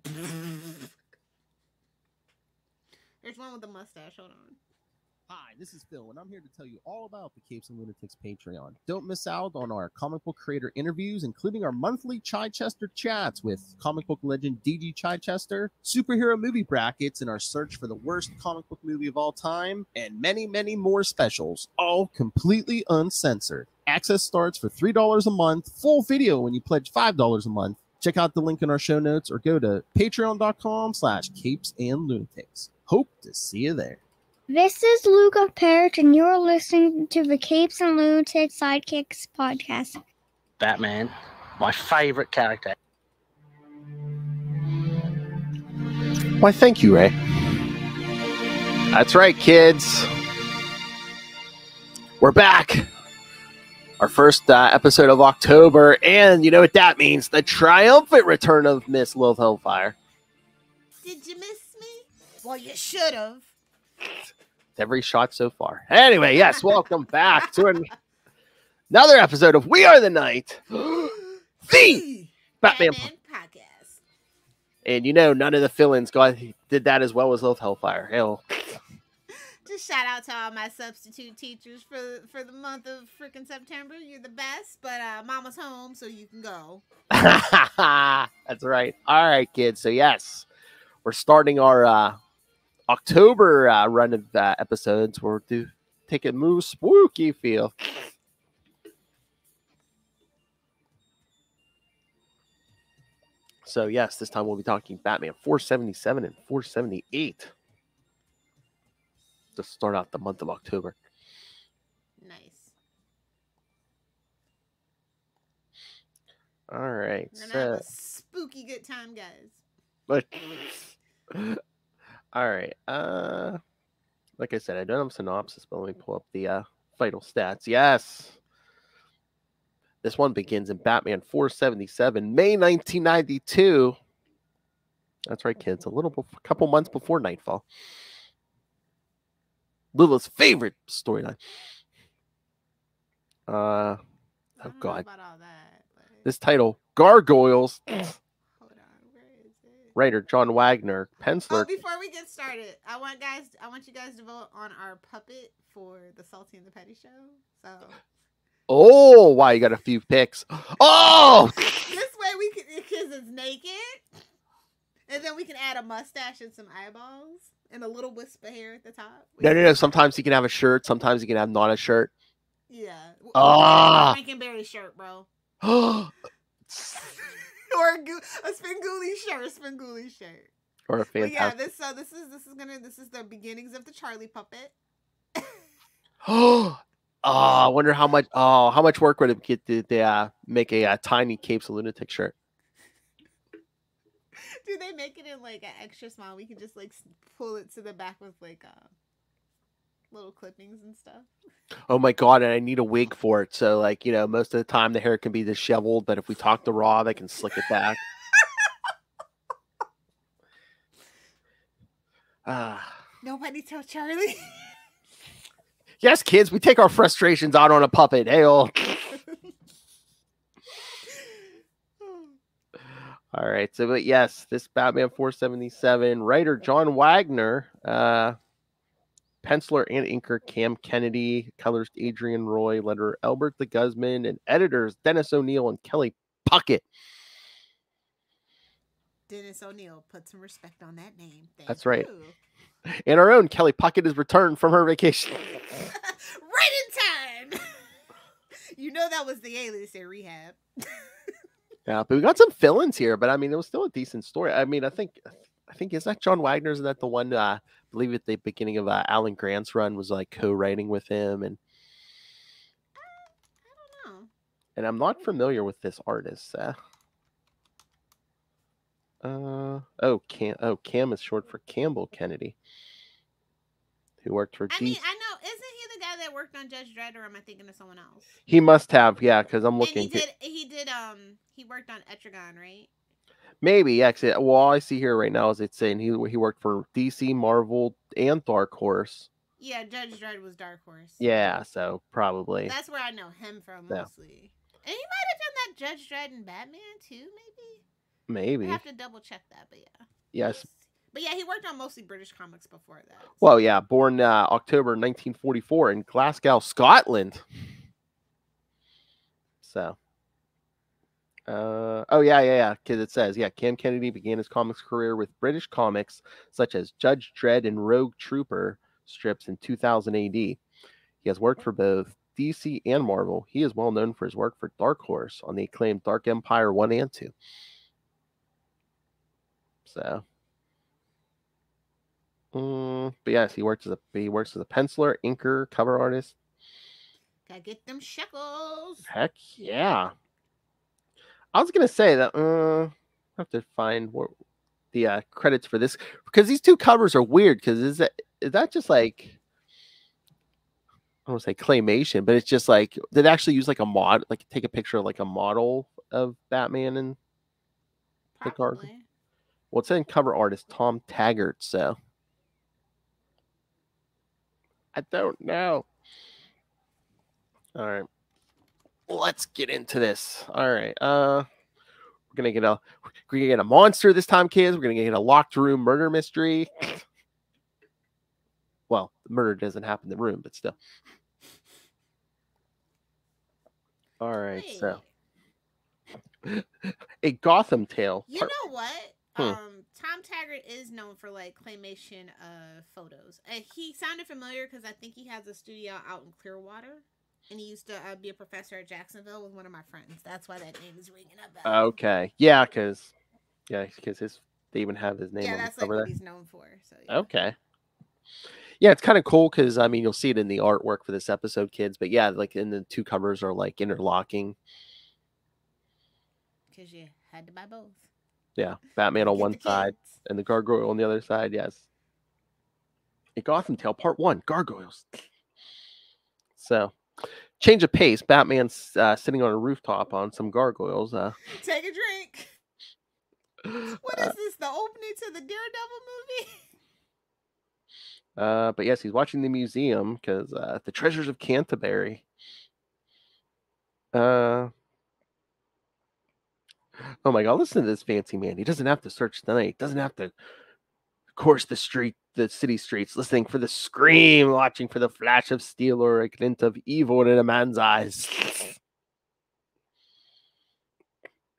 There's one with a mustache. Hold on. Hi, this is Phil, and I'm here to tell you all about the Capes and Lunatics Patreon. Don't miss out on our comic book creator interviews, including our monthly Chichester chats with comic book legend D.G. Chichester, superhero movie brackets in our search for the worst comic book movie of all time, and many, many more specials, all completely uncensored. Access starts for $3 a month, full video when you pledge $5 a month. Check out the link in our show notes or go to patreon.com/CapesandLunatics. Hope to see you there. This is Luca Perich, and you're listening to the Capes and Lunatics Sidekicks podcast. Batman, my favorite character. Why, thank you, Ray. That's right, kids. We're back. Our first episode of October, and you know what that means. The triumphant return of Miss Lilith Hellfire. Did you miss me? Well, you should have. Every shot so far. Anyway, yes, welcome back to another episode of We Are the Night, the Batman podcast. And you know, none of the fill-ins did that as well as Lilith Hellfire. Hell. Just shout out to all my substitute teachers for the month of freaking September. You're the best, but Mama's home, so you can go. That's right. All right, kids. So yes, we're starting our October run of episodes where we'll take a more spooky feel. So yes, this time we'll be talking Batman 477 and 478 to start out the month of October. Nice. All right. We're gonna have a spooky good time, guys. But all right. Like I said, I don't have a synopsis, but let me pull up the vital stats. Yes. This one begins in Batman 477, May 1992. That's right, kids. A couple months before Nightfall. Lilith's favorite storyline. Oh God. About all that, but... This title, Gargoyles. Hold on, where is it? Writer John Wagner, penciler. Oh, before we get started, I want you guys to vote on our puppet for the Salty and the Petty show. So. Oh, wow, you got a few picks. Oh! This way we can, because it's naked. And then we can add a mustache and some eyeballs and a little wisp of hair at the top. No. Sometimes you can have a shirt. Sometimes you can have not a shirt. Yeah. Frankenberry shirt, bro. Or Or a Spengoolie shirt. Or a fantastic. Yeah, this is the beginnings of the Charlie puppet. I wonder how much work would it get to make a tiny Capes and Lunatics shirt? Do they make it in like an extra small? We can just like pull it to the back with like little clippings and stuff. Oh my God, and I need a wig for it. So like, you know, most of the time the hair can be disheveled, but if we talk to Rob, I can slick it back. Nobody tell Charlie. Yes, kids, we take our frustrations out on a puppet. Hey, all right. So, but yes, this Batman 477 writer John Wagner, penciler and inker Cam Kennedy, colorist Adrian Roy, letterer Albert the Guzman, and editors Dennis O'Neil and Kelly Puckett. Dennis O'Neil, put some respect on that name. That's right. And our own Kelly Puckett is returned from her vacation. Right in time. You know that was the alias at rehab. Yeah, but we got some fill-ins here, but I mean, it was still a decent story. I mean, I think is that John Wagner? Is that the one? I believe at the beginning of Alan Grant's run was like co-writing with him, and I don't know. And I'm not familiar with this artist. Cam is short for Campbell Kennedy, who worked for. I mean, I know. Isn't he the guy that worked on Judge Dredd, or am I thinking of someone else? He must have, yeah, because I'm looking. And he worked on Etrigan, right? Maybe, actually. Well, all I see here right now is it's saying he worked for DC, Marvel, and Dark Horse. Yeah, Judge Dredd was Dark Horse. Yeah, so probably. That's where I know him from mostly. Yeah. And he might have done that Judge Dredd and Batman too, maybe. Maybe. I have to double check that, but yeah. Yes. But yeah, he worked on mostly British comics before that. So. Well, yeah, born October 1944 in Glasgow, Scotland. So. Oh yeah. Because it says, Cam Kennedy began his comics career with British comics such as Judge Dredd and Rogue Trooper strips in 2000 AD. He has worked for both DC and Marvel. He is well known for his work for Dark Horse on the acclaimed Dark Empire 1 and 2. So, but yes, he works as a penciler, inker, cover artist. Gotta get them shekels. Heck yeah! I was gonna say that I have to find what the credits for this, because these two covers are weird. Because is that just like, I don't want to say claymation, but it's just like, did they actually use like a mod, like take a picture of like a model of Batman and the gargoyle? Well, it's in cover artist Tom Taggart, so I don't know. All right, let's get into this. All right, we're gonna get a monster this time, kids. We're gonna get a locked room murder mystery. Well, the murder doesn't happen in the room, but still. All right, so a Gotham tale. You know what? Tom Taggart is known for like claymation photos. He sounded familiar because I think he has a studio out in Clearwater, and he used to be a professor at Jacksonville with one of my friends. That's why that name is ringing a bell. Okay, yeah, because they even have his name. Yeah, on that's the like cover what there. he's known for. So yeah. Okay. Yeah, it's kind of cool because I mean you'll see it in the artwork for this episode, kids. But yeah, like in the two covers are like interlocking. Because you had to buy both. Yeah, Batman on one side and the gargoyle on the other side. Yes. A Gotham Tale Part 1: Gargoyles. So, change of pace. Batman's sitting on a rooftop on some gargoyles. Take a drink. What is this? The opening to the Daredevil movie? But yes, he's watching the museum because the treasures of Canterbury. Oh my God! Listen to this fancy man. He doesn't have to search the night. Doesn't have to course the city streets, listening for the scream, watching for the flash of steel or a glint of evil in a man's eyes.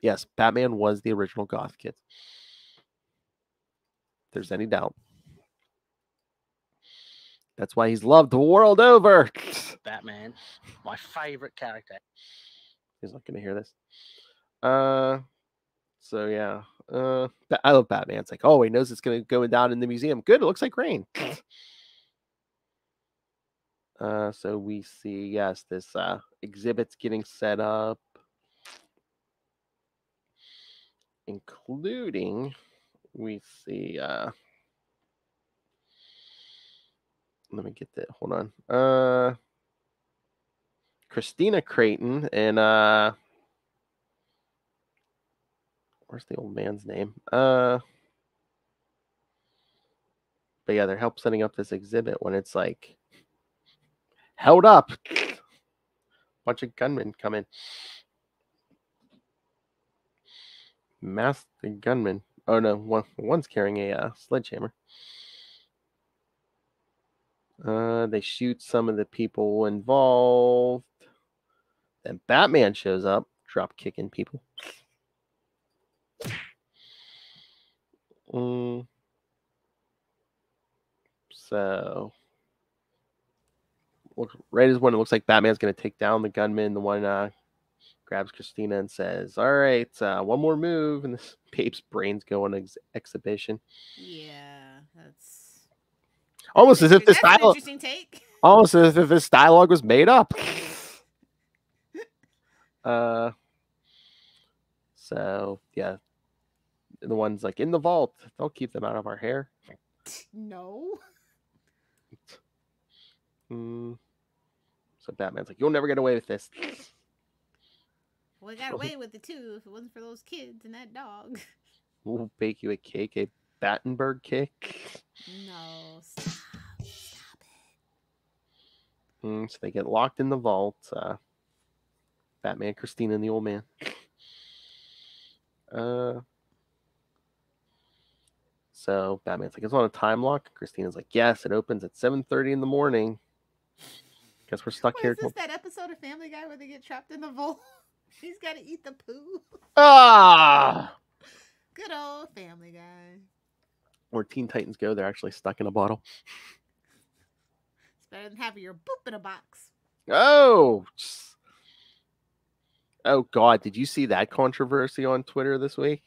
Yes, Batman was the original goth kid. If there's any doubt. That's why he's loved the world over. Batman, my favorite character. He's not going to hear this. So yeah. I love Batman. It's like, oh, he knows it's going to go down in the museum. Good. It looks like rain. So we see, yes, this exhibit's getting set up, including we see. Let me get that. Hold on. Christina Creighton and where's the old man's name? But yeah, they're help setting up this exhibit when it's like held up. Bunch of gunmen come in. Masked gunmen. Oh no, one's carrying a sledgehammer. They shoot some of the people involved. Then Batman shows up, drop kicking people. So, right as when it looks like Batman's going to take down the gunman, the one grabs Christina and says, "All right, one more move," and this Pape's brains go on exhibition. Yeah, that's almost as if this dialogue. Interesting take. Almost as if this dialogue was made up. So yeah, the ones like in the vault, they'll keep them out of our hair. No. So Batman's like, "You'll never get away with this." Well, we got away with it too if it wasn't for those kids and that dog. We'll bake you a cake, a Battenberg cake. No, stop it. So they get locked in the vault. Batman, Christina, and the old man. So Batman's like, it's on a time lock. Christina's like, yes, it opens at 7:30 in the morning. Guess we're stuck here. Is this that episode of Family Guy where they get trapped in the vault? He's got to eat the poo. Ah! Good old Family Guy. Where Teen Titans Go, they're actually stuck in a bottle. It's better than having your boop in a box. Oh! Oh, God. Did you see that controversy on Twitter this week?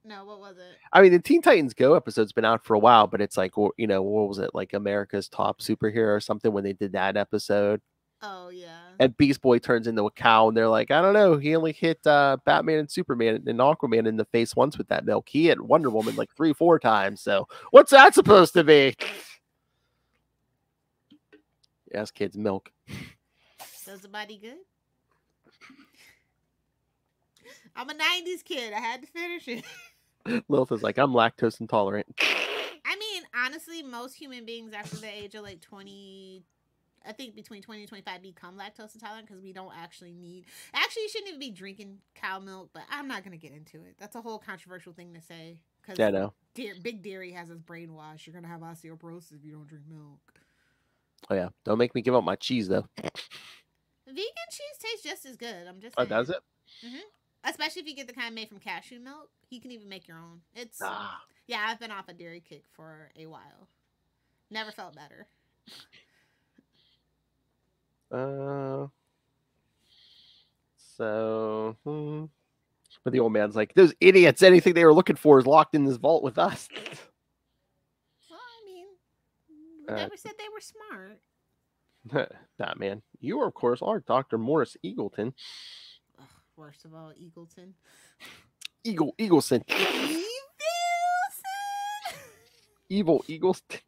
No, what was it? I mean, the Teen Titans Go episode's been out for a while, but it's like, you know, what was it? Like America's Top Superhero or something when they did that episode. Oh, yeah. And Beast Boy turns into a cow, and they're like, I don't know. He only hit Batman and Superman and Aquaman in the face once with that milk. He hit Wonder Woman like 3-4 times. So what's that supposed to be? Yes, kids, milk. Does the body good? I'm a 90s kid. I had to finish it. Lilith is like, I'm lactose intolerant. I mean, honestly, most human beings after the age of like 20... I think between 20 and 25 become lactose intolerant because we don't actually need... Actually, you shouldn't even be drinking cow milk, but I'm not going to get into it. That's a whole controversial thing to say. Yeah, I know. Big Dairy has us brainwashed. You're going to have osteoporosis if you don't drink milk. Oh, yeah. Don't make me give up my cheese, though. Vegan cheese tastes just as good. I'm just saying. Oh, does it? Mm-hmm. Especially if you get the kind made from cashew milk. You can even make your own. It's... Yeah, I've been off a dairy kick for a while. Never felt better. But the old man's like, those idiots, anything they were looking for is locked in this vault with us. Well, I mean, we never said they were smart. Batman, you, of course, are Dr. Morris Eagleton. Ugh, worst of all, Eagleton. Eagleson. Evil Eagleton.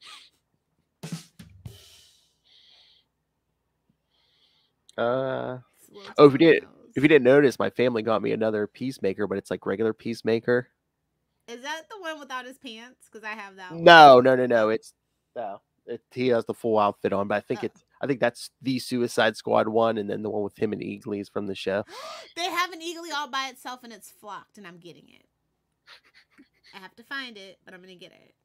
If you didn't notice, my family got me another Peacemaker, but it's like regular Peacemaker. Is that the one without his pants? Because I have that one. No. He has the full outfit on, but I think that's the Suicide Squad one, and then the one with him and Eagles from the show. They have an Eagly all by itself, and it's flocked, and I'm getting it. I have to find it, but I'm gonna get it.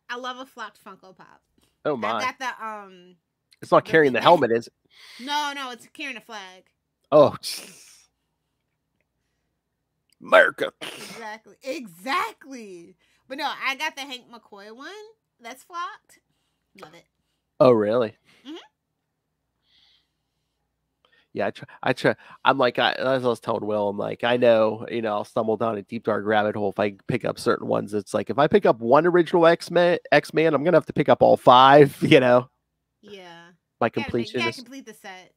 I love a flocked Funko Pop. Oh my! I got the It's not carrying the helmet, is it? No, it's carrying a flag. Oh, America. Exactly. But no, I got the Hank McCoy one that's flocked. Love it. Oh, really? Mm-hmm. Yeah, I try. I'm like, as I was telling Will, I'm like, I know, I'll stumble down a deep dark rabbit hole if I pick up certain ones. It's like, if I pick up one original X-Man, I'm gonna have to pick up all 5. Yeah. My completion. Yeah, complete the set.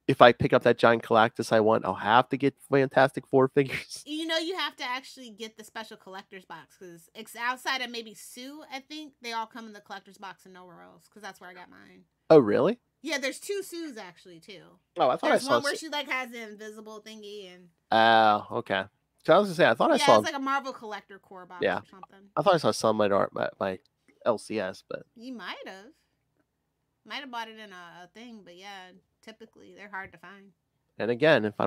If I pick up that giant Galactus I want, I'll have to get Fantastic Four figures. You have to actually get the special collector's box because it's outside of maybe Sue. I think they all come in the collector's box and nowhere else because that's where I got mine. Oh, really? Yeah, there's 2 Sues actually too. Oh, I thought there's I saw one where she like has the invisible thingy and. Oh, okay. So I was gonna say, I thought I saw. Yeah, it's like a Marvel Collector Core box or something. I thought I saw some at my LCS, but you might have bought it in a thing, but yeah, typically they're hard to find. And again, if I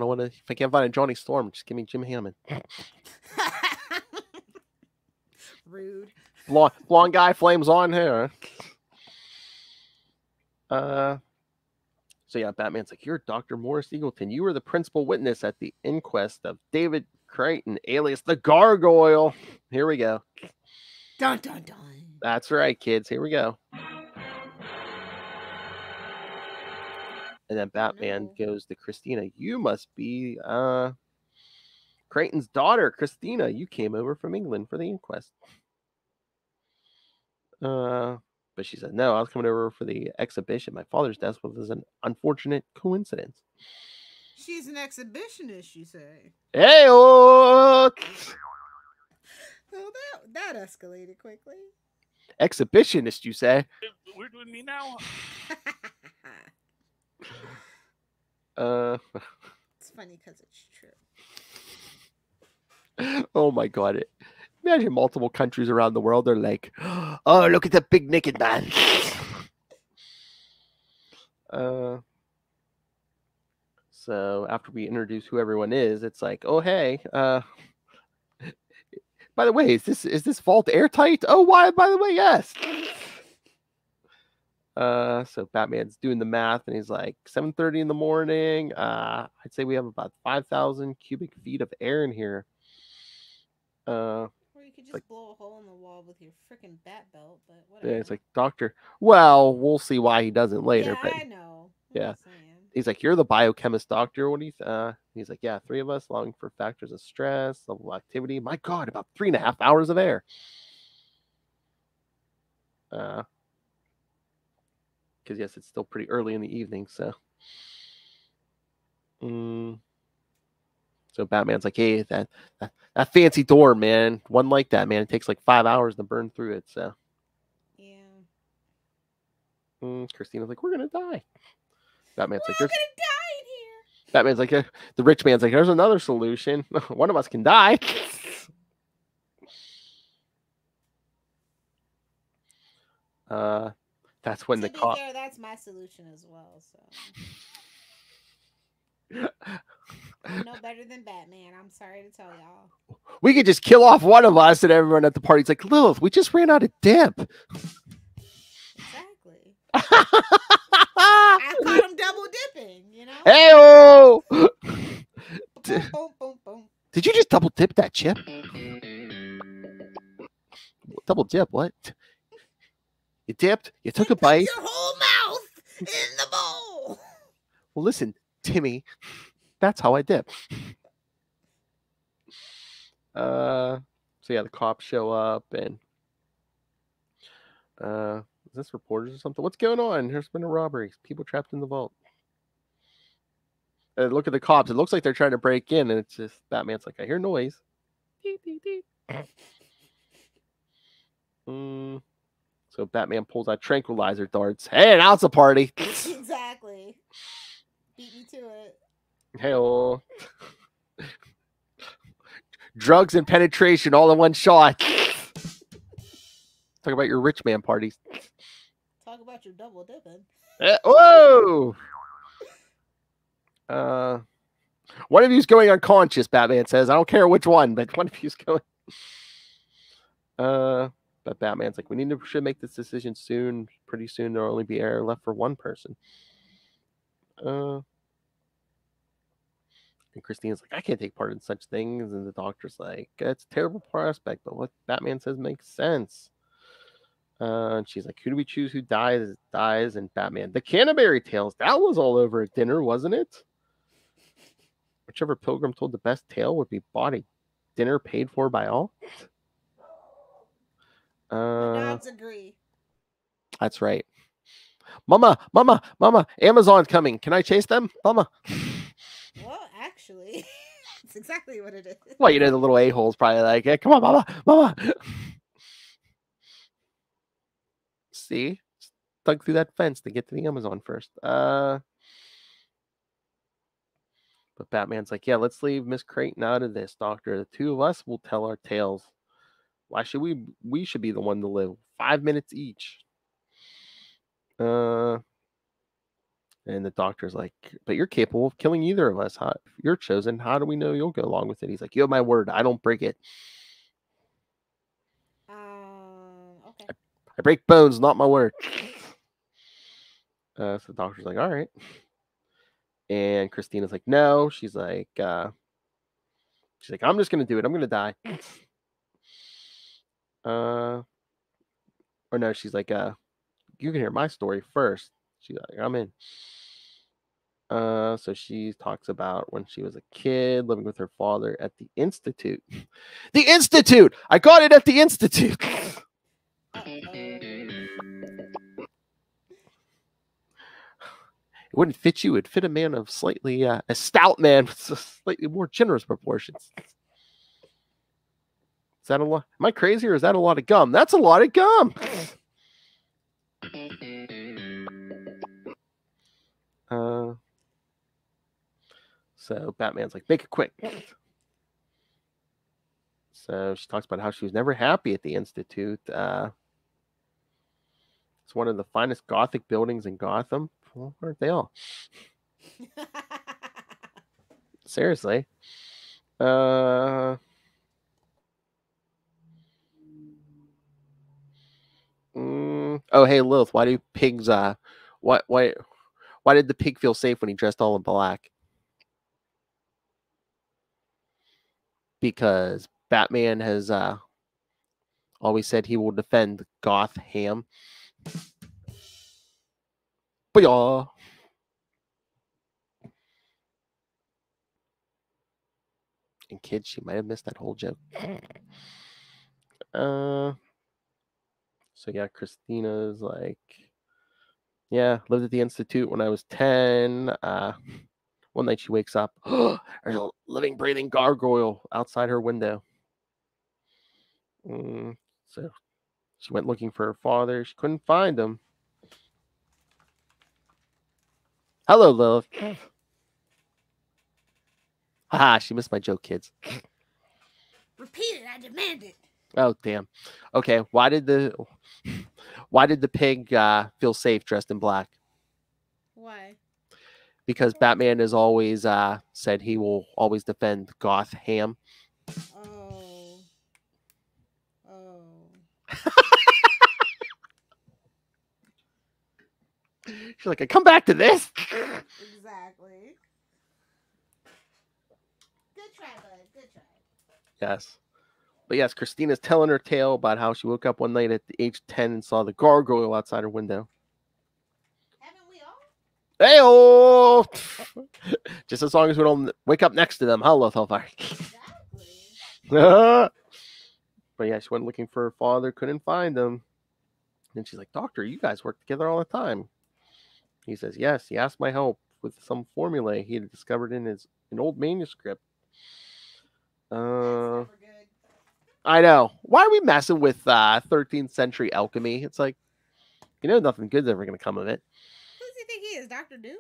can't find a Johnny Storm, just give me Jim Hammond. Rude. Blonde guy, flames on hair. So yeah, Batman's like, you're Dr. Morris Eagleton. You were the principal witness at the inquest of David Creighton, alias the Gargoyle. Here we go. Dun dun dun. That's right, kids. Here we go. And then Batman goes to Christina. You must be Creighton's daughter, Christina. You came over from England for the inquest. But she said, no, I was coming over for the exhibition. My father's death was an unfortunate coincidence. She's an exhibitionist, you say. Hey-oh! So that escalated quickly. Exhibitionist, you say? We're doing me now. It's funny because it's true. Oh my God. Imagine multiple countries around the world. They're like, oh, look at that big naked man. So after we introduce who everyone is, it's like, oh, hey, By the way, is this vault airtight? Oh, why? By the way, yes. So Batman's doing the math, and he's like 7:30 in the morning. I'd say we have about 5,000 cubic feet of air in here. Or you could just blow a hole in the wall with your freaking bat belt, but whatever. Yeah, it's like, Doctor. Well, we'll see why he doesn't later. Yeah, but I know. Yeah. He's like, you're the biochemist, Doctor. What do you? He's like, yeah, 3 of us, allowing for factors of stress, level of activity. My God, about 3.5 hours of air. Because yes, it's still pretty early in the evening, so. So Batman's like, hey, that fancy door, man, one like that, man, it takes like 5 hours to burn through it. So. Yeah. Christina's like, we're gonna die. Batman's like, we're gonna die in here. Batman's like, the rich man's like, there's another solution. One of us can die. That's when to the be cop. fair, that's my solution as well. So I'm no better than Batman. I'm sorry to tell y'all. We could just kill off one of us, and everyone at the party's like, Lilith, we just ran out of dip. Exactly. I caught him double dipping, you know. Hey-oh! Boom, boom, boom, boom. Did you just double dip that chip? Double dip? What? You dipped? You took a bite? Your whole mouth in the bowl. Well, listen, Timmy, that's how I dip. So yeah, the cops show up, and is this reporters or something? What's going on? There's been a robbery. People trapped in the vault. Look at the cops. It looks like they're trying to break in, and it's just Batman's like, I hear noise. So Batman pulls out tranquilizer darts. Hey, now it's a party. Exactly. Beat me to it. Hey-oh. Drugs and penetration all in one shot. Talk about your rich man parties. Talk about your double dipping. Whoa! One of you's going unconscious, Batman says. I don't care which one, but one of you's going. But Batman's like, should make this decision soon. Pretty soon there'll only be air left for one person. And Christine's like, I can't take part in such things. And the doctor's like, it's a terrible prospect, but what Batman says makes sense. And she's like, who do we choose? Who dies? And Batman, the Canterbury Tales. That was all over at dinner, wasn't it? Whichever pilgrim told the best tale would be bought a dinner paid for by all. Dogs agree. That's right. Mama, Amazon's coming. Can I chase them? Mama. Well, actually, it's exactly what it is. Well, the little a-hole's probably like, hey, come on, mama. See? Dug through that fence to get to the Amazon first. But Batman's like, yeah, let's leave Miss Creighton out of this, Doctor. The 2 of us will tell our tales. Why should we should be the one to live? 5 minutes each. And the doctor's like, but you're capable of killing either of us. You're chosen. How do we know you'll go along with it? He's like, you have my word. I don't break it. Okay. I break bones, not my word. So the doctor's like, all right. And Christina's like, no. She's like, I'm just gonna do it. I'm gonna die. Or no, she's like, you can hear my story first. She's like, I'm in. So she talks about when she was a kid living with her father at the Institute. The Institute! I got it at the Institute! It wouldn't fit you. It'd fit a man of slightly, a stout man with slightly more generous proportions. Is that a lot? Am I crazy or is that a lot of gum? That's a lot of gum! So Batman's like, make it quick. So she talks about how she was never happy at the Institute. It's one of the finest Gothic buildings in Gotham. Well, aren't they all? Seriously. Oh, hey Lilith, why do pigs why did the pig feel safe when he dressed all in black? Because Batman has always said he will defend Gotham. Booyah! And kids, she might have missed that whole joke. So yeah, Christina's like, yeah, lived at the Institute when I was 10. One night she wakes up, there's a living, breathing gargoyle outside her window. So she went looking for her father. She couldn't find him. Hello, Lilith. Haha, she missed my joke, kids. Repeat it, I demand it. Oh, damn. Okay, why did the pig feel safe dressed in black? Why? Because Batman has always said he will always defend Gotham. Oh. She's like, I come back to this. Exactly. Good try, bud. Good try. Yes. But yes, Christina's telling her tale about how she woke up one night at the age 10 and saw the gargoyle outside her window. Haven't we Hey-oh! all? Just as long as we don't wake up next to them. Hello, Hellfire. Exactly. But yeah, she went looking for her father, couldn't find him. And she's like, Doctor, you guys work together all the time. He says, yes, he asked my help with some formulae he had discovered in an old manuscript. That's never good. I know. Why are we messing with 13th century alchemy? It's like, nothing good's ever going to come of it. Who does he think he is, Dr. Doom?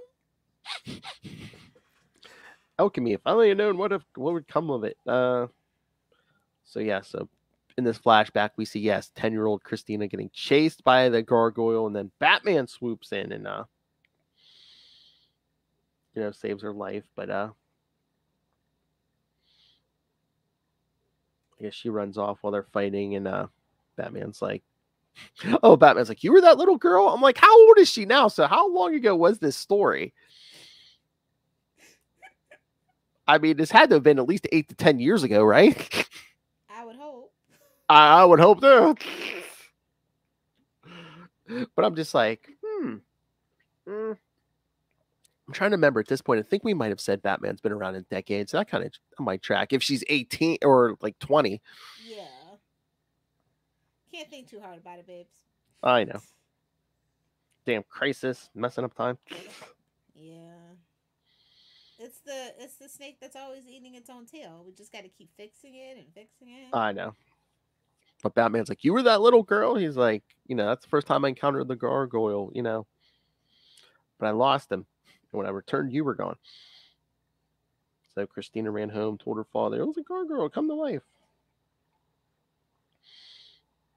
Alchemy, if only had known what would come of it. So in this flashback, we see, 10-year-old Christina getting chased by the gargoyle, and then Batman swoops in and, saves her life. But, I guess she runs off while they're fighting, and Batman's like, you were that little girl? I'm like, how old is she now? So how long ago was this story? I mean, this had to have been at least 8 to 10 years ago, right? I would hope. I would hope too. But I'm just like, I'm trying to remember at this point. I think we might have said Batman's been around in decades. So that kind of on my track. If she's 18 or like 20. Yeah. Can't think too hard about it, babes. I know. Damn crisis, messing up time. Yeah. It's the snake that's always eating its own tail. We just got to keep fixing it and fixing it. I know. But Batman's like, you were that little girl? He's like, that's the first time I encountered the gargoyle, But I lost him. And when I returned, you were gone. So Christina ran home, told her father, it was a gargoyle, come to life.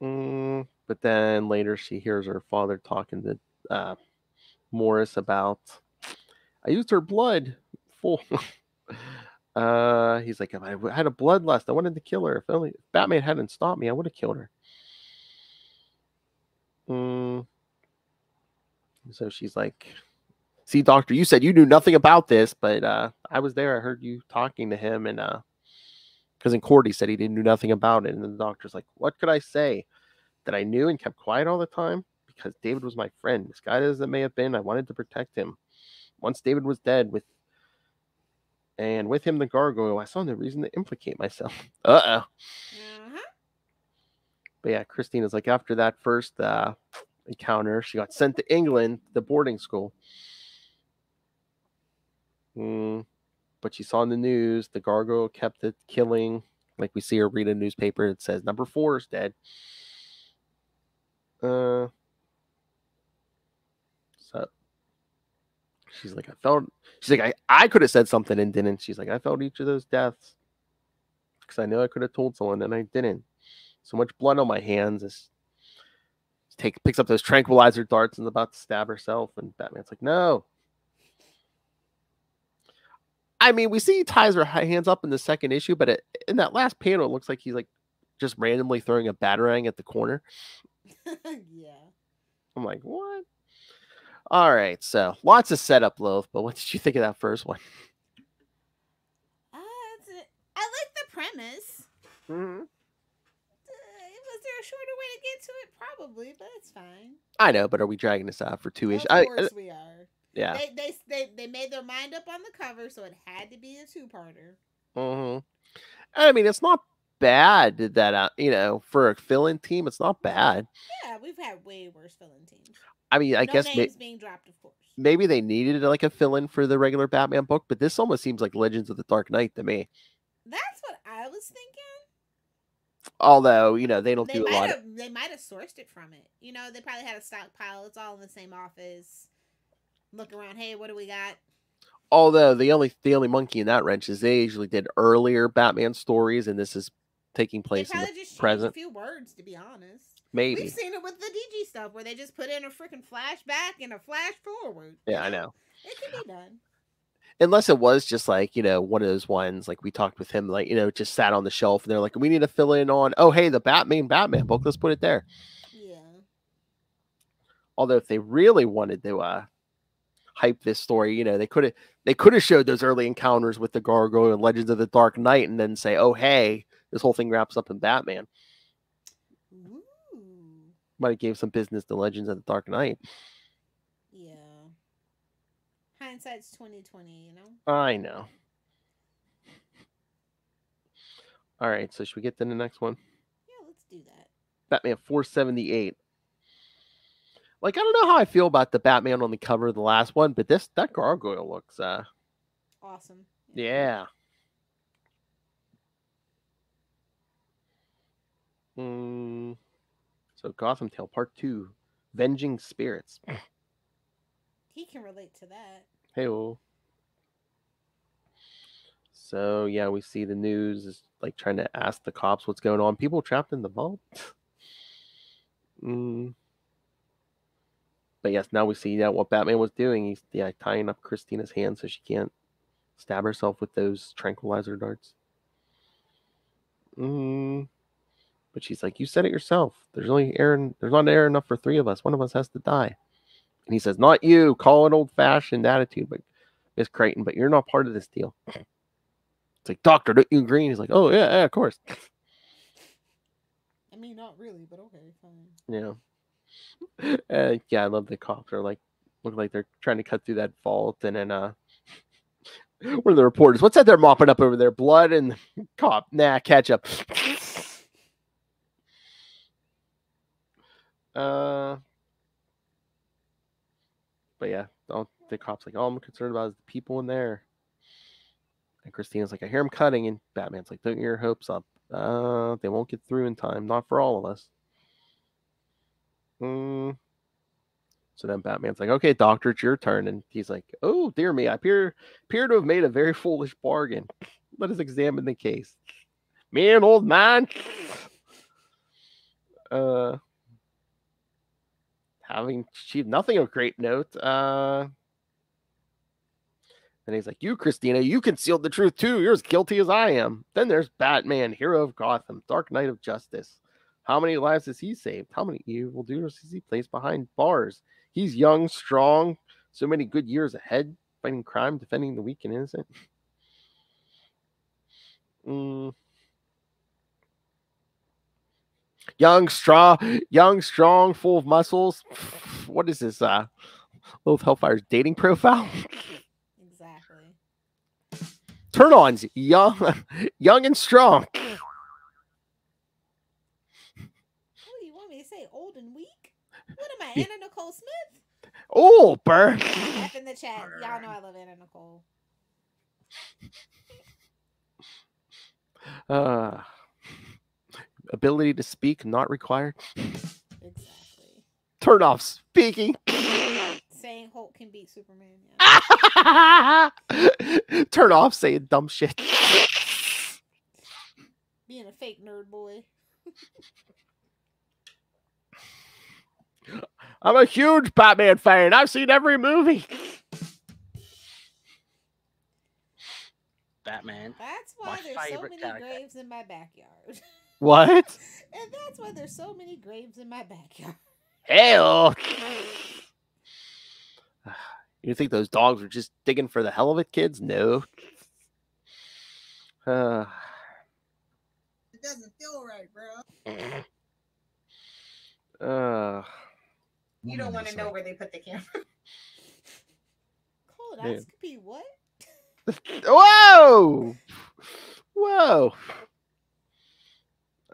But then later she hears her father talking to Morris about, I used her blood full. He's like, if I had a bloodlust, I wanted to kill her. If only Batman hadn't stopped me, I would have killed her. So she's like, see, doctor, you said you knew nothing about this, but I was there. I heard you talking to him, and because in court he said he didn't know nothing about it. And then the doctor's like, what could I say? That I knew and kept quiet all the time? Because David was my friend. Misguided as it may have been, I wanted to protect him. Once David was dead, with him the gargoyle, I saw no reason to implicate myself. Uh-oh. But yeah, Christina's like, after that first encounter, she got sent to England, the boarding school. But she saw in the news the gargoyle kept it killing. Like we see her read a newspaper, it says number 4 is dead. So she's like, I could have said something and didn't. She's like, I felt each of those deaths because I know I could have told someone and I didn't. So much blood on my hands. Picks up those tranquilizer darts and is about to stab herself, and Batman's like, no. I mean, we see he ties her hands up in the second issue, but in that last panel, it looks like he's like just randomly throwing a batarang at the corner. Yeah. I'm like, what? All right, so lots of setup, Lilith, but what did you think of that first one? I like the premise. Mm-hmm. Was there a shorter way to get to it? Probably, but it's fine. I know, but are we dragging this out for 2 issues? Of course we are. Yeah. They made their mind up on the cover, so it had to be a 2-parter. Mm-hmm. I mean, it's not bad that for a fill-in team, it's not bad. Yeah, we've had way worse fill-in teams. I mean, I guess names being dropped, of course. Maybe they needed like a fill-in for the regular Batman book, but this almost seems like Legends of the Dark Knight to me. That's what I was thinking. Although, they don't do a lot. They might have sourced it from it. They probably had a stockpile. It's all in the same office. Look around. Hey, what do we got? Although the only monkey in that wrench is they usually did earlier Batman stories, and this is taking place in the just present. A few words, to be honest. Maybe we've seen it with the DG stuff where they just put in a freaking flashback and a flash forward. Yeah, I know. It can be done. Unless it was just like, one of those ones, like we talked with him, like, just sat on the shelf and they're like, we need to fill in on, oh, hey, the Batman book, let's put it there. Yeah. Although if they really wanted to hype this story, they could have showed those early encounters with the Gargoyle and Legends of the Dark Knight and then say, oh, hey, this whole thing wraps up in Batman. Ooh. Might have gave some business to Legends of the Dark Knight. Yeah. Hindsight's 2020, I know. All right, so should we get to the next one? Yeah, let's do that. Batman 478. Like, I don't know how I feel about the Batman on the cover of the last one, but that Gargoyle looks awesome. Yeah. So Gotham Tale Part 2, Venging Spirits. He can relate to that. Hey-oh. So, yeah, we see the news is like trying to ask the cops what's going on. People trapped in the vault. But yes, now we see that what Batman was doing. He's tying up Christina's hands so she can't stab herself with those tranquilizer darts. But she's like, you said it yourself. There's not air enough for 3 of us. One of us has to die. And he says, not you. Call it old-fashioned attitude, but Miss Creighton, but you're not part of this deal. It's like, Doctor, don't you agree? And he's like, oh, yeah, of course. I mean, not really, but okay, fine. Yeah. Yeah, I love the cops are like, look like they're trying to cut through that vault. And then, one of the reporters, what's that they're mopping up over there? Blood and cop. Nah, ketchup. But yeah, the cop's like, all I'm concerned about is the people in there. And Christina's like, I hear him cutting. And Batman's like, don't get your hopes up. They won't get through in time. Not for all of us. So then Batman's like, okay, Doctor, it's your turn. And he's like, oh, dear me, I appear to have made a very foolish bargain. Let us examine the case. Me and old man. Having achieved nothing of great note. And he's like, you, Christina, you concealed the truth too. You're as guilty as I am. Then there's Batman, hero of Gotham, Dark Knight of Justice. How many lives has he saved? How many evildoers has he placed behind bars? He's young, strong, so many good years ahead, fighting crime, defending the weak and innocent. Young, strong, full of muscles. What is this? Lilith Hellfire's dating profile? Exactly. Turn-ons, young and strong. What do you want me to say? Old and weak? What am I, Anna Nicole Smith? Oh, burn. F in the chat. Y'all know I love Anna Nicole. Ability to speak not required. Exactly. Turn off speaking. Saying Hulk can beat Superman. Yeah. Turn off saying dumb shit. Being a fake nerd boy. I'm a huge Batman fan. I've seen every movie. Batman. That's why there's so many graves in my backyard. What? And that's why there's so many graves in my backyard. Hell. You think those dogs were just digging for the hell of it, kids? No. It doesn't feel right, bro. You don't want to know where they put the camera. Colonoscopy, what? Whoa! Whoa!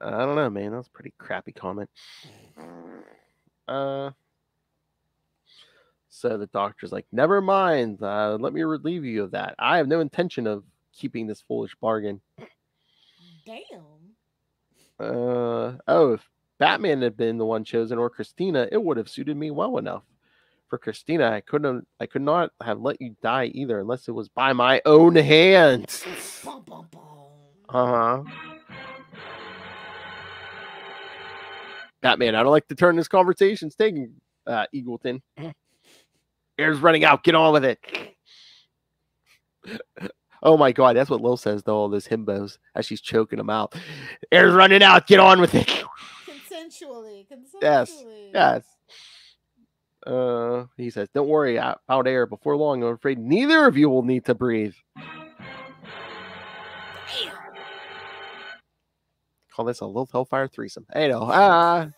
I don't know, man. That was a pretty crappy comment. So the doctor's like, never mind. Let me relieve you of that. I have no intention of keeping this foolish bargain. Damn. If Batman had been the one chosen, or Christina, it would have suited me well enough. For Christina, I could not have let you die either, unless it was by my own hands. Bum, bum, bum. Batman, I don't like to turn this conversation's taking, Eagleton. Air's running out. Get on with it. Oh my god, that's what Lil says to all those himbos as she's choking them out. Air's running out. Get on with it. Consensually. Yes. He says, don't worry, out air. Before long, I'm afraid neither of you will need to breathe. Damn. Call this a Lil Hellfire threesome. Hey, no.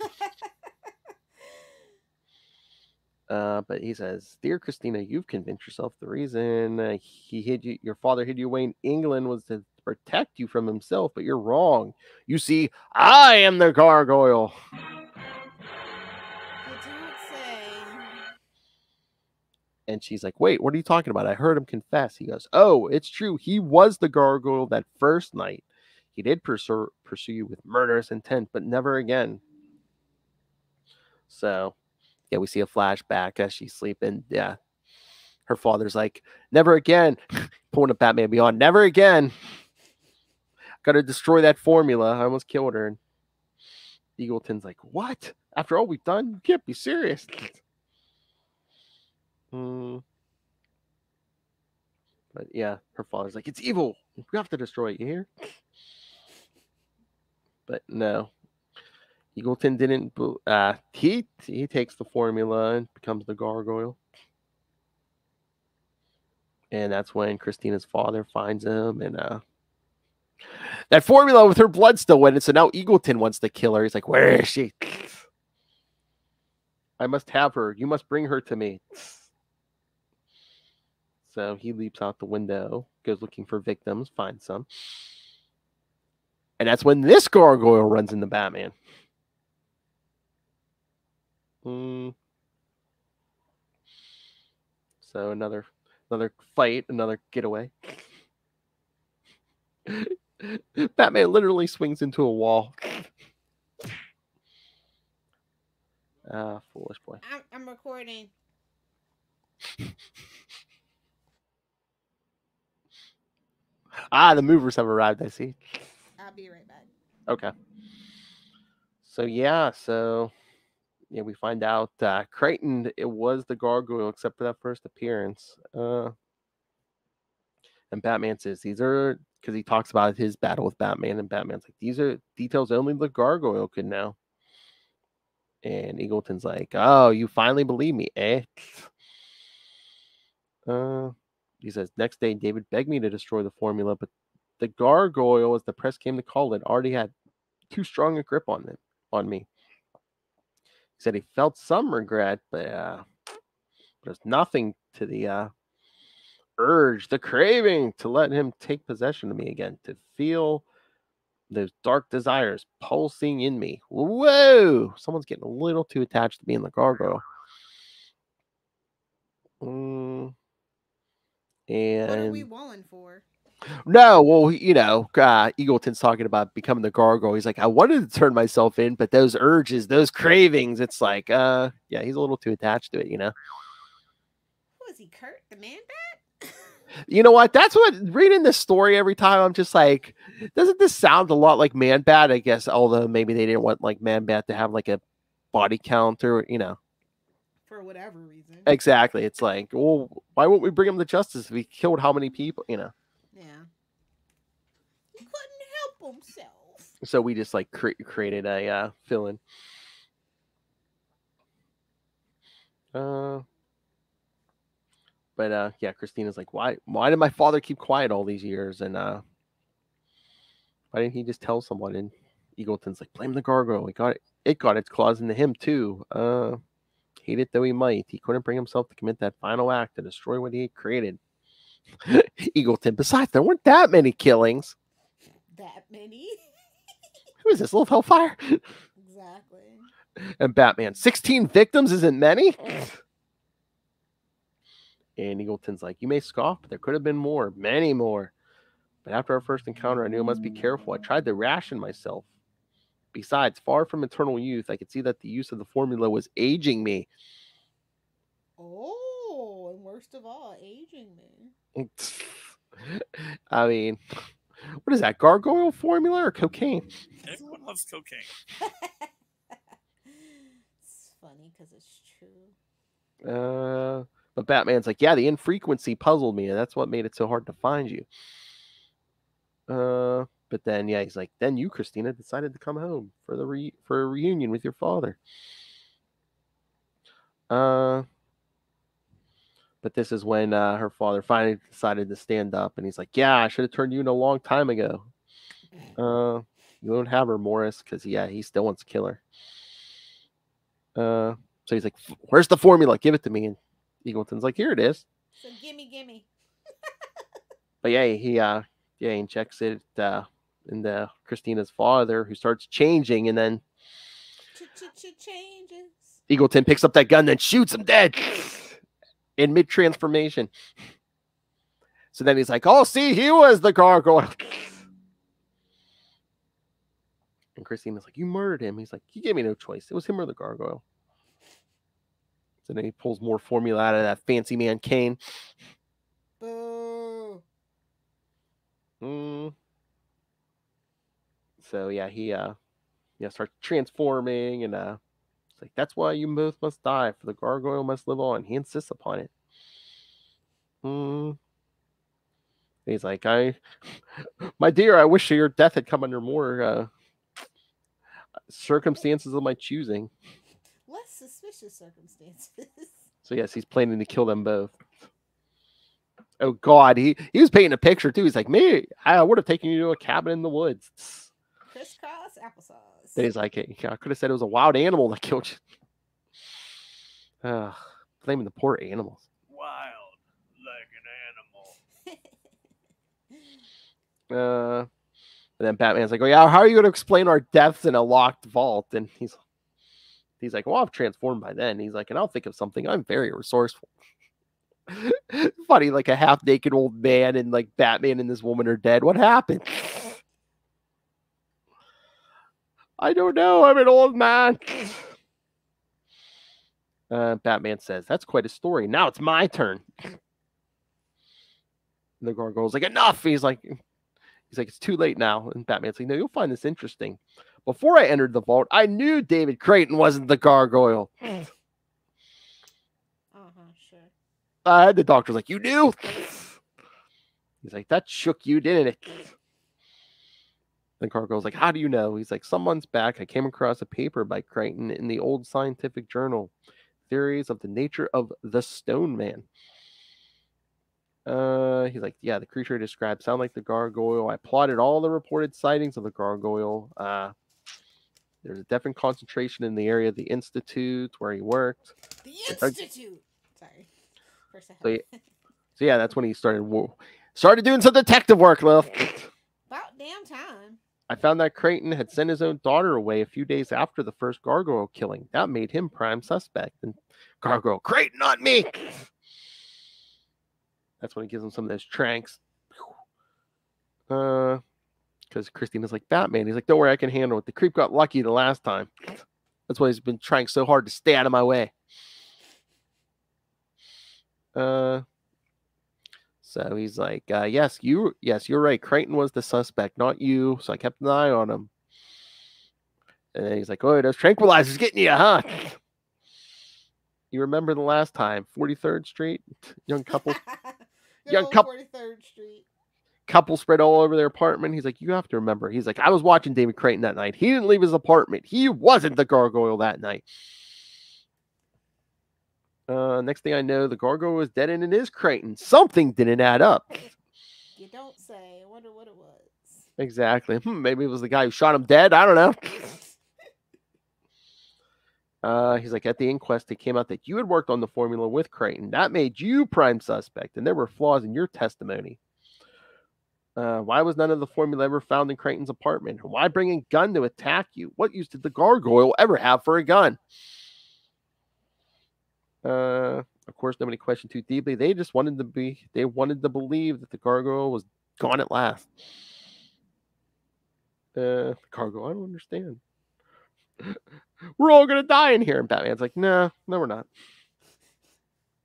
But he says, dear Christina, you've convinced yourself the reason your father hid you away in England was to protect you from himself, but you're wrong. You see, I am the gargoyle. You don't say. And she's like, wait, what are you talking about? I heard him confess. He goes, oh, it's true. He was the gargoyle that first night. He did pursue you with murderous intent, but never again. So, yeah, we see a flashback as she's sleeping. Yeah. Her father's like, never again. Pulling up Batman Beyond. Never again. Got to destroy that formula. I almost killed her. And Eagleton's like, what? After all we've done? You can't be serious. But yeah, her father's like, it's evil. We have to destroy it. You hear? But no. Eagleton didn't. He takes the formula and becomes the gargoyle. And that's when Christina's father finds him. And that formula with her blood still went. So now Eagleton wants to kill her. He's like, where is she? I must have her. You must bring her to me. So he leaps out the window, goes looking for victims, finds some. And that's when this gargoyle runs into Batman. So another fight, another getaway. Batman literally swings into a wall. Foolish boy. I'm recording. The movers have arrived, I see. I'll be right back. Okay. So we find out Crichton, it was the gargoyle except for that first appearance. And Batman says these are, because he talks about his battle with Batman, and Batman's like, these are details only the gargoyle could know. And Eagleton's like, oh, you finally believe me, eh? He says, next day, David begged me to destroy the formula, but the gargoyle, as the press came to call it, already had too strong a grip on me. He said he felt some regret, but there's nothing to the urge, the craving to let him take possession of me again, to feel those dark desires pulsing in me. Whoa! Someone's getting a little too attached to being the gargoyle. And what are we walling for? No, well, Eagleton's talking about becoming the gargoyle. He's like, I wanted to turn myself in, but those urges, those cravings, it's like, yeah, he's a little too attached to it, Who is he, Kurt, the man bat? You know what? That's what, reading this story every time, I'm just like, doesn't this sound a lot like Man Bat? I guess, although maybe they didn't want like Man Bat to have like a body count or, For whatever reason. Exactly. It's like, well, why won't we bring him to justice if he killed how many people, Yeah. He couldn't help himself. So we just like created a fill-in. But yeah, Christina's like, why did my father keep quiet all these years? And why didn't he just tell someone? And Eagleton's like, blame the gargoyle. It got its claws into him too. Hate it though he might. He couldn't bring himself to commit that final act to destroy what he had created. Eagleton, besides, there weren't that many killings. That many? Who is this, Little Hellfire? Exactly. And Batman, 16 victims isn't many? And Eagleton's like, you may scoff, but there could have been more, many more. But after our first encounter, I knew I must be careful. I tried to ration myself. Besides, far from eternal youth, I could see that the use of the formula was aging me. Oh, and worst of all, aging me. I mean, what is that, gargoyle formula or cocaine? Everyone loves cocaine. It's funny because it's true. But Batman's like, yeah, the infrequency puzzled me, and that's what made it so hard to find you. But then, yeah, he's like, then you, Christina, decided to come home for a reunion with your father. But this is when her father finally decided to stand up, and he's like, yeah, I should have turned you in a long time ago. You won't have her, Morris, because, yeah, he still wants to kill her. So he's like, where's the formula? Give it to me. And Eagleton's like, here it is. So gimme. But yeah, he injects it into Christina's father, who starts changing, and then Changes. Eagleton picks up that gun, then shoots him dead in mid-transformation. So then he's like, oh, see, he was the gargoyle. And Christina's like, you murdered him. He's like, you gave me no choice. It was him or the gargoyle. So then he pulls more formula out of that fancy man cane. Boo. So yeah, he starts transforming, and it's like, that's why you both must die, for the gargoyle must live on. He insists upon it. He's like, my dear, I wish your death had come under more circumstances of my choosing. Less suspicious circumstances. So yes, he's planning to kill them both. Oh God, he was painting a picture too. He's like, me, I would have taken you to a cabin in the woods. Crisscross applesauce. Then he's like, hey, I could have said it was a wild animal that killed you. Blaming the poor animals. Wild like an animal. And then Batman's like, oh yeah, how are you going to explain our deaths in a locked vault? And he's like, well, I've transformed by then. He's like, and I'll think of something. I'm very resourceful. Funny, like a half-naked old man and like Batman and this woman are dead. What happened? I don't know. I'm an old man. Batman says, that's quite a story. Now it's my turn. And the gargoyle's like, enough. He's like, it's too late now. And Batman's like, no, you'll find this interesting. Before I entered the vault, I knew David Creighton wasn't the gargoyle. Sure. The doctor's like, you knew? He's like, that shook you, didn't it? The gargoyle's like, how do you know? He's like, some months back, I came across a paper by Creighton in the old scientific journal, Theories of the Nature of the Stone Man. He's like, yeah, the creature described sound like the gargoyle. I plotted all the reported sightings of the gargoyle. There's a definite concentration in the area of the Institute where he worked. The Institute! Sorry. So yeah, that's when he started doing some detective work, Lil. About damn time. I found that Creighton had sent his own daughter away a few days after the first gargoyle killing. That made him prime suspect. And gargoyle, Creighton, not me! That's when he gives him some of those tranks. Because Christina's like, Batman. He's like, don't worry, I can handle it. The creep got lucky the last time. That's why he's been trying so hard to stay out of my way. So he's like, yes, you're right. Creighton was the suspect, not you. So I kept an eye on him. And then he's like, oh, those tranquilizers getting you, huh? You remember the last time, 43rd Street, young couple, 43rd Street. Couple spread all over their apartment. He's like, you have to remember. He's like, I was watching David Creighton that night. He didn't leave his apartment. He wasn't the gargoyle that night. Next thing I know, the gargoyle was dead and it is Creighton. Something didn't add up. You don't say. I wonder what it was. Exactly. Maybe it was the guy who shot him dead. I don't know. He's like, at the inquest, it came out that you had worked on the formula with Creighton. That made you prime suspect, and there were flaws in your testimony. Why was none of the formula ever found in Creighton's apartment? Why bring a gun to attack you? What use did the gargoyle ever have for a gun? Of course, nobody questioned too deeply. They just wanted to believe that the gargoyle was gone at last. Gargoyle, I don't understand. We're all gonna die in here. And Batman's like, no, we're not.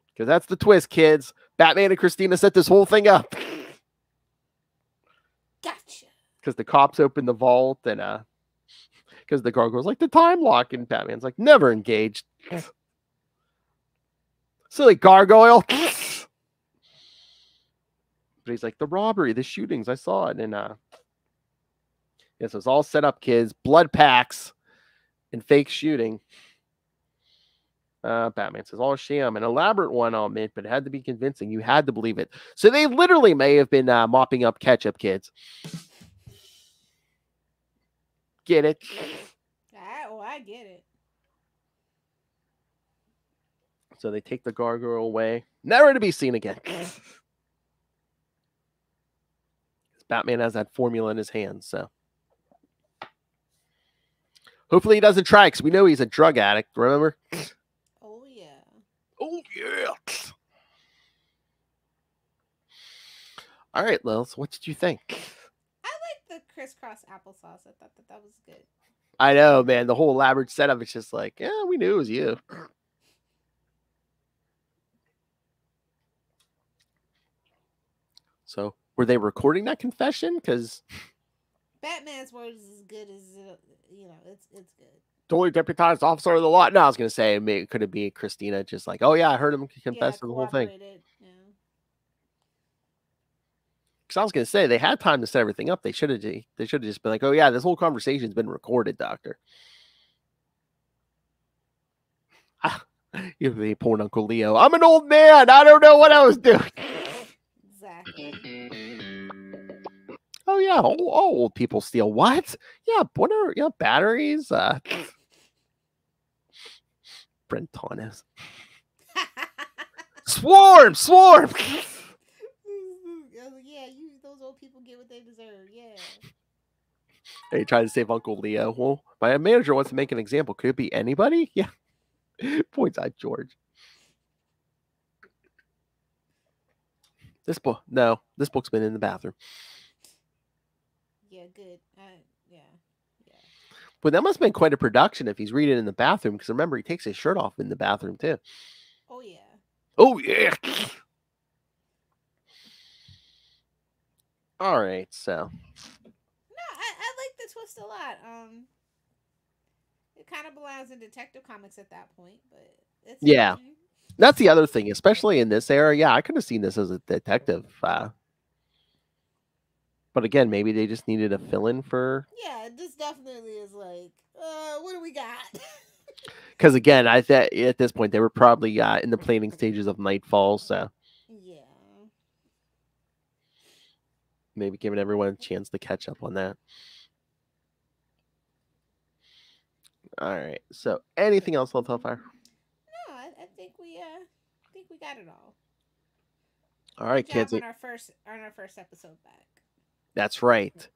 Because that's the twist, kids. Batman and Christina set this whole thing up. Gotcha. Because the cops opened the vault and because the gargoyle's like the time lock, and Batman's like, never engaged. Silly gargoyle. But he's like, the robbery, the shootings, I saw it. And yes, it's all set up, kids. Blood packs and fake shooting. Batman says, all sham. An elaborate one, I'll admit, but it had to be convincing. You had to believe it. So they literally may have been mopping up ketchup, kids. Get it? I get it. So they take the gargoyle away. Never to be seen again. Batman has that formula in his hands, so. Hopefully he doesn't try, because we know he's a drug addict, remember? Oh, yeah. Oh, yeah. All right, Lilith, what did you think? I like the crisscross applesauce. I thought that was good. I know, man. The whole elaborate setup is just like, yeah, we knew it was you. So, were they recording that confession? Because Batman's word is as good as it's good. Totally deputized officer of the law. No, I was gonna say, could it be Christina just like, oh yeah, I heard him confess to the whole thing. Yeah. Because I was gonna say they had time to set everything up. They should have just been like, oh yeah, this whole conversation's been recorded, Doctor. You the poor Uncle Leo. I'm an old man. I don't know what I was doing. Exactly. Oh yeah, all old people steal what? Yeah, what are batteries? Brent Thomas. Swarm. Yeah, those old people get what they deserve. Yeah. They try to save Uncle Leo. Well, my manager wants to make an example. Could it be anybody? Yeah. Points out George. This book's been in the bathroom. Yeah, good. Yeah. But that must have been quite a production if he's reading in the bathroom, because remember, he takes his shirt off in the bathroom, too. Oh, yeah. Oh, yeah. All right, so. No, I like the twist a lot. It kind of belongs in Detective Comics at that point, but it's yeah. fine. That's the other thing, especially in this era. Yeah, I could have seen this as a detective. But again, maybe they just needed a fill-in for. Yeah, this definitely is like, what do we got? Because again, I thought at this point they were probably in the planning stages of Nightfall, so yeah, maybe giving everyone a chance to catch up on that. All right. So, anything else on Hellfire? No, I think we got it all. All right, Good job kids. on our first episode back. That's right.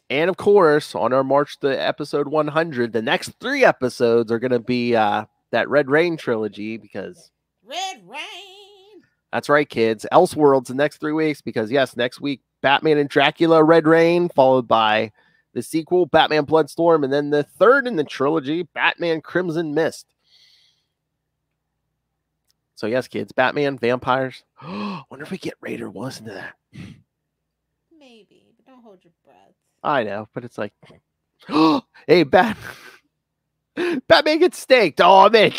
And of course, on our march to episode 100, the next 3 episodes are going to be that Red Rain trilogy, because Red Rain. That's right, kids. Elseworlds the next 3 weeks, because yes, next week Batman and Dracula, Red Rain, followed by the sequel, Batman Bloodstorm, and then the third in the trilogy, Batman Crimson Mist. So yes, kids, Batman, vampires. Wonder if we get Raider Woods into that. Maybe, but don't hold your breath. I know, but it's like, hey, Batman gets staked. Oh, man.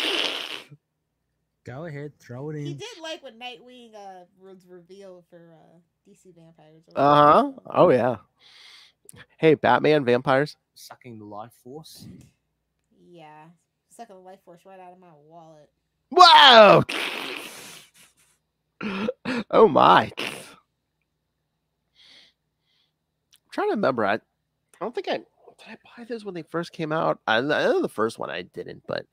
Go ahead, throw it in. He did like when Nightwing was revealed for DC Vampires. Oh, yeah. Hey, Batman, vampires. Sucking the life force. Yeah. Sucking the life force right out of my wallet. Whoa! Oh my! I'm trying to remember. I don't think did I buy those when they first came out. I know the first one I didn't, but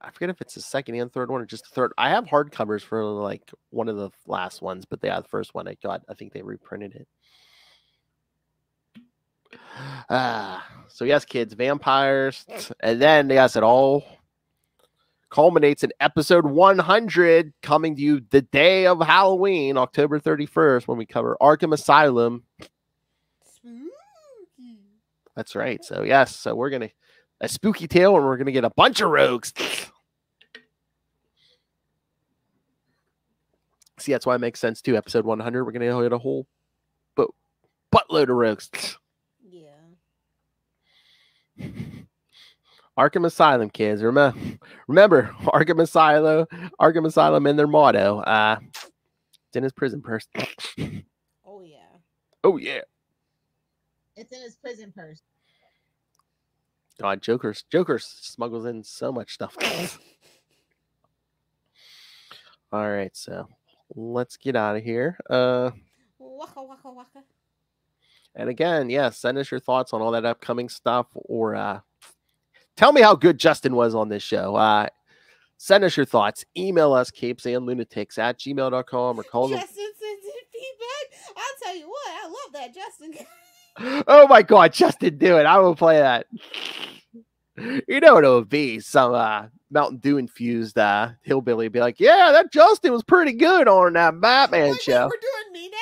I forget if it's the second and third one or just the third. I have hardcovers for like one of the last ones, but the first one I got, I think they reprinted it. So yes, kids, vampires, and then yes, it all culminates in episode 100, coming to you the day of Halloween, October 31st, when we cover Arkham Asylum. Spooky. That's right. So yes, so we're gonna a spooky tale, and we're gonna get a bunch of rogues. See, that's why it makes sense too. Episode 100, we're gonna hit a whole buttload of rogues. Yeah. Arkham Asylum, kids. Remember Arkham Asylum, and their motto. It's in his prison purse. Oh yeah. Oh yeah. It's in his prison purse. God, Joker smuggles in so much stuff. All right, so let's get out of here. Waka waka waka. And again, send us your thoughts on all that upcoming stuff, or tell me how good Justin was on this show. Send us your thoughts. Email us, CapesandLunatics@gmail.com, or call them. Justin sends in feedback. I'll tell you what, I love that Justin. Oh my God, Justin, do it. I will play that. You know what it would be? Some Mountain Dew infused hillbilly be like, yeah, that Justin was pretty good on that Batman show. We're doing me now.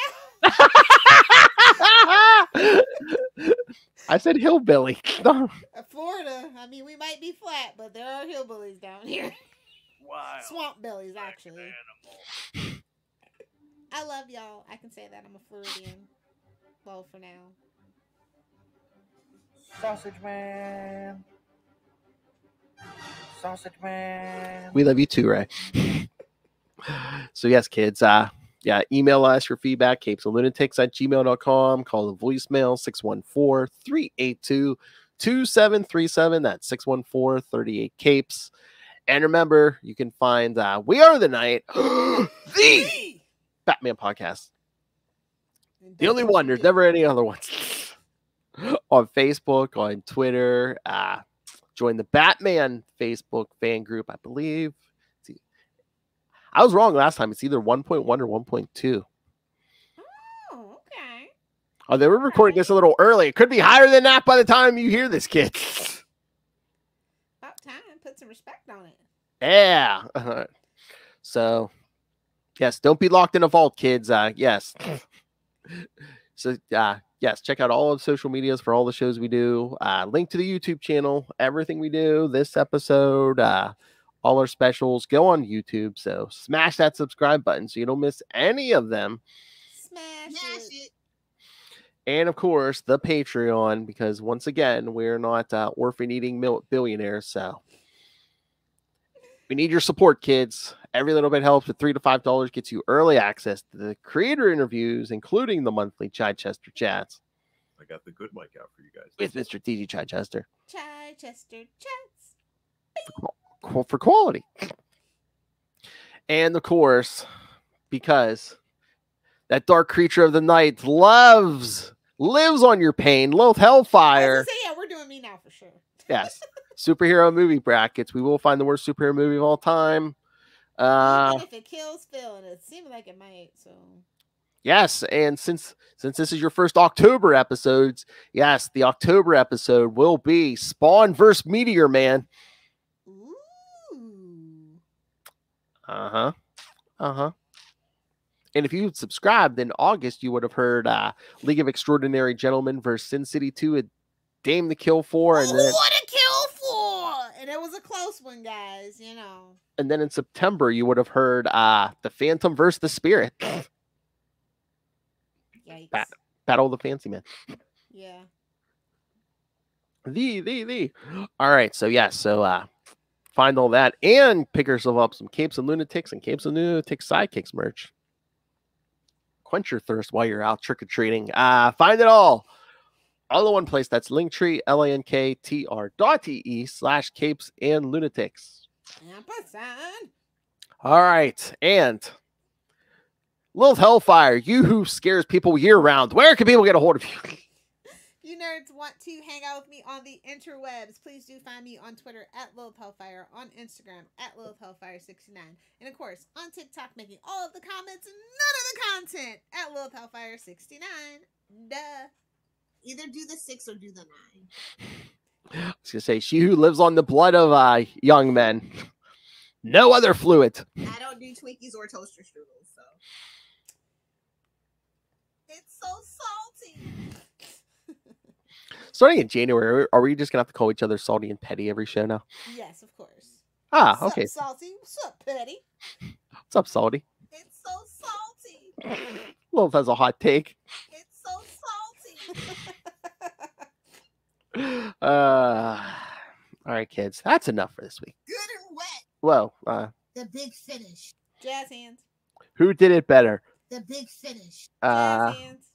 I said hillbilly. Florida. I mean, we might be flat, but there are hillbillies down here. Wild. Swamp bellies, Like actually. an animal. I love y'all. I can say that I'm a Floridian. Well, for now. Sausage man. Sausage man. We love you too, Ray. So yes, kids, email us your feedback, CapesandLunatics@gmail.com. Call the voicemail 614-382-2737. That's 614-38-CAPES. And remember, you can find We Are the Night, the Batman podcast. The only one. There's never any other ones. On Facebook, on Twitter. Join the Batman Facebook fan group, I believe. I was wrong last time. It's either 1.1 or 1.2. Oh, okay. Oh, they were recording this a little early. It could be higher than that by the time you hear this, kid. About time. Put some respect on it. Yeah. So, yes, don't be locked in a vault, kids. Yes. So, yes, check out all of social medias for all the shows we do. Link to the YouTube channel, everything we do, this episode, all our specials. Go on YouTube. So smash that subscribe button so you don't miss any of them. Smash it. And of course, the Patreon, because once again, we're not orphan eating billionaires. So we need your support, kids. Every little bit helps. With $3 to $5 gets you early access to the creator interviews, including the monthly Chichester chats. I got the good mic out for you guys. With Mr. DG Chichester. Chichester chats. For quality. And of course, because that dark creature of the night lives on your pain, Lilith Hellfire. We're doing me now for sure. Yes. Superhero movie brackets. We will find the worst superhero movie of all time. If it kills Phil, and it seems like it might, so. Yes, and since this is your first October episodes, yes, the October episode will be Spawn vs. Meteor Man. Ooh. And if you had subscribed in August, you would have heard League of Extraordinary Gentlemen versus Sin City 2, a Dame to Kill For. And then, what a kill for! And it was a close one, guys, you know. And then in September, you would have heard The Phantom versus the Spirit. Yikes. Battle of the Fancy Men. Yeah. The. All right, so yes, so find all that and pick yourself up some Capes and Lunatics and Capes and Lunatics Sidekicks merch. Quench your thirst while you're out trick-or-treating. Find it all All in one place. That's Linktree, linktr.ee/CapesandLunatics. Ampersand. All right. And Lilith Hellfire, you who scares people year round, where can people get a hold of you? You nerds want to hang out with me on the interwebs, please do find me on Twitter at Lilith Hellfire, on Instagram at Lilith Hellfire69, and of course on TikTok, making all of the comments and none of the content at Lilith Hellfire69. Duh. Either do the 6 or do the 9. I was gonna say, she who lives on the blood of young men. No other fluid. I don't do Twinkies or toaster strudels, so it's so salty. Starting in January, are we just gonna have to call each other salty and petty every show now? Yes, of course. Ah, What's okay. up, salty? What's up, petty? What's up, salty? It's so salty. Lilith has a hot take. It's so salty. All right, kids. That's enough for this week. Good and wet. Well, The big finish. Jazz hands. who did it better? The big finish. Uh, Jazz hands.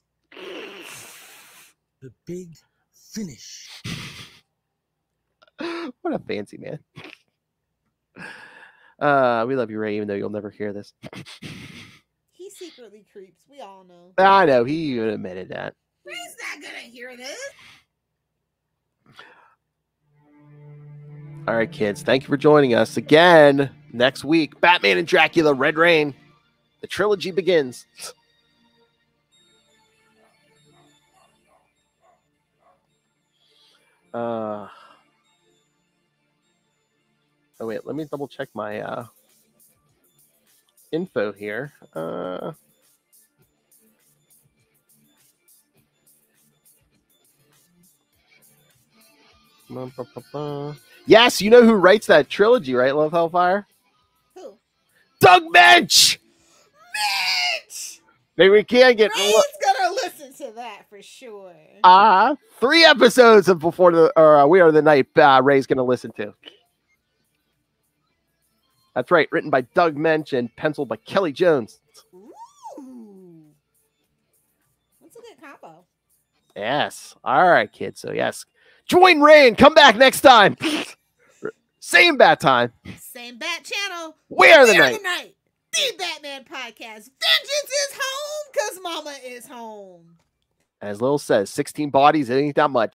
The big finish. What a fancy man. We love you, Ray, even though you'll never hear this. He secretly creeps. We all know. I know, he even admitted that. Ray's not gonna hear this. All right, kids. Thank you for joining us again next week. Batman and Dracula, Red Rain. The trilogy begins. Oh wait, let me double check my info here. Yes, you know who writes that trilogy, right? Love Hellfire? Who? Doug Mensch! Mitch! Maybe we can't get Ray's gonna listen to that for sure. 3 episodes of Before the We Are the Night. Ray's gonna listen to. That's right, written by Doug Mensch and penciled by Kelly Jones. Ooh. That's a good combo. Yes. All right, kids. So yes, join Ray and come back next time. Same bat time. Same bat channel. We Are the Night. The Batman podcast. Vengeance is home because Mama is home. As Lil says, 16 bodies, it ain't that much.